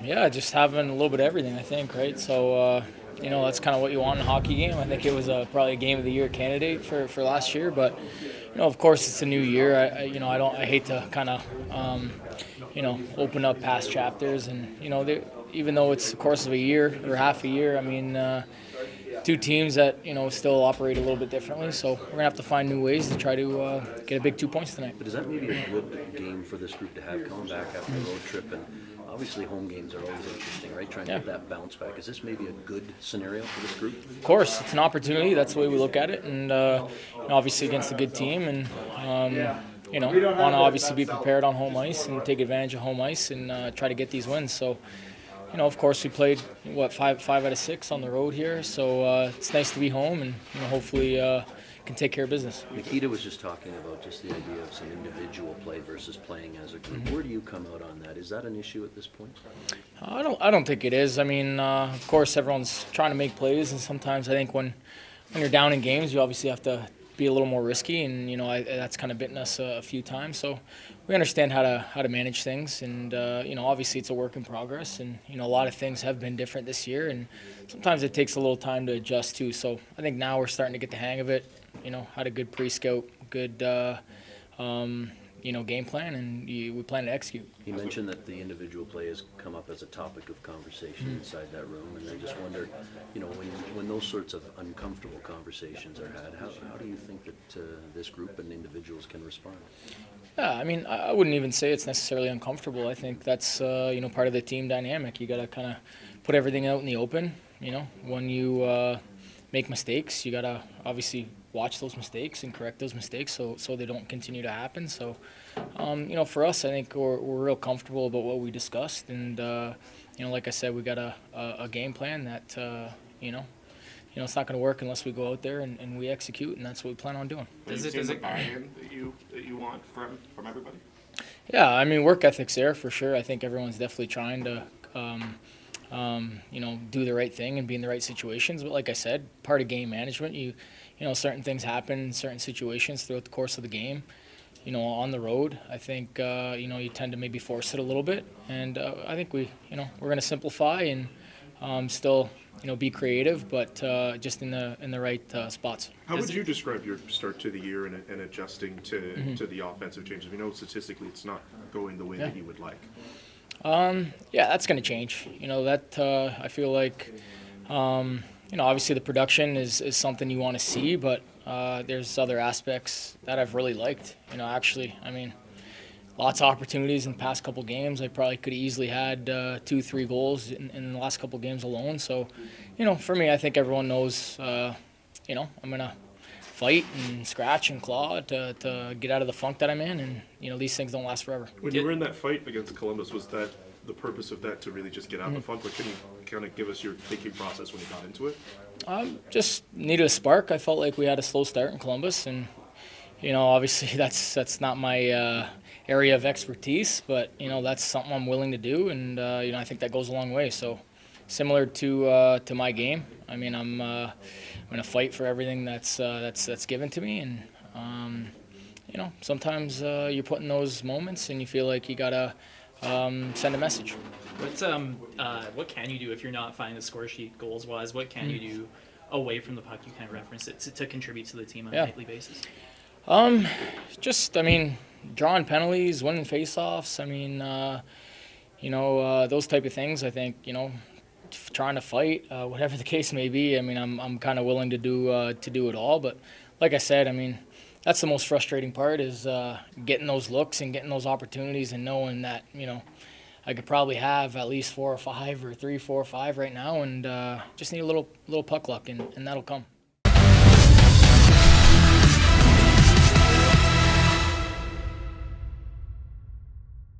Yeah, just having a little bit of everything, I think, right? So, that's kind of what you want in a hockey game. I think it was probably a game of the year candidate for last year, but of course, it's a new year. I hate to kind of, open up past chapters, and even though it's the course of a year or half a year, I mean. Two teams that still operate a little bit differently. So we're gonna have to find new ways to try to get a big 2 points tonight. But is that maybe a good game for this group to have coming back after a road trip? And obviously home games are always interesting, right? Trying to get that bounce back. Is this maybe a good scenario for this group? Of course, it's an opportunity. That's the way we look at it, and obviously against a good team, and want to obviously be prepared on home ice and take advantage of home ice and try to get these wins. So. Of course, we played, five out of 6 on the road here, so it's nice to be home and, hopefully can take care of business. Nikita was just talking about just the idea of some individual play versus playing as a group. Mm-hmm. Where do you come out on that? Is that an issue at this point? I don't think it is. I mean, of course, everyone's trying to make plays, and sometimes I think when you're down in games, you obviously have to be a little more risky, and that's kind of bitten us a few times. So we understand how to manage things, and obviously it's a work in progress, and a lot of things have been different this year, and sometimes it takes a little time to adjust too. So I think now we're starting to get the hang of it. Had a good pre-scout, good game plan, and we plan to execute. You mentioned that the individual play has come up as a topic of conversation inside that room, and I just wonder, when those sorts of uncomfortable conversations are had, how do you think that this group and individuals can respond? Yeah, I mean, I wouldn't even say it's necessarily uncomfortable. I think that's part of the team dynamic. You got to kind of put everything out in the open. When you make mistakes, you got to obviously watch those mistakes and correct those mistakes so they don't continue to happen. So, for us, I think we're real comfortable about what we discussed, and like I said, we got a game plan that it's not going to work unless we go out there and we execute, and that's what we plan on doing. Does it buy-in that you want from everybody? Yeah, I mean, work ethics there for sure. I think everyone's definitely trying to do the right thing and be in the right situations. But like I said, part of game management, certain things happen in certain situations throughout the course of the game. On the road, I think, you tend to maybe force it a little bit. And I think we're going to simplify and still, be creative, but just in the right spots. How would you describe your start to the year and adjusting to the offensive changes? We know statistically it's not going the way that you would like. Yeah, that's going to change. I feel like, obviously the production is something you want to see, but there's other aspects that I've really liked. Actually, I mean, lots of opportunities in the past couple games. I probably could have easily had 2-3 goals in the last couple games alone. So, for me, I think everyone knows, I'm going to fight and scratch and claw to get out of the funk that I'm in, and these things don't last forever. When you were in that fight against Columbus, was that the purpose of that to really just get out of the funk? Or can you kind of give us your thinking process when you got into it? Just needed a spark. I felt like we had a slow start in Columbus, and obviously that's not my area of expertise, but that's something I'm willing to do, and I think that goes a long way. So similar to my game, I mean, I'm going to fight for everything that's given to me, and sometimes you're put in those moments and you feel like you gotta send a message. What can you do if you're not finding the score sheet goals wise? What can you do away from the puck? You kind of referenced it to contribute to the team on a nightly basis. Drawing penalties, winning faceoffs. I mean, those type of things. I think trying to fight, whatever the case may be. I mean, I'm kind of willing to do it all. But like I said, I mean, that's the most frustrating part is getting those looks and getting those opportunities and knowing that I could probably have at least 4 or 5 or 3, 4 or 5 right now, and just need a little puck luck, and that'll come.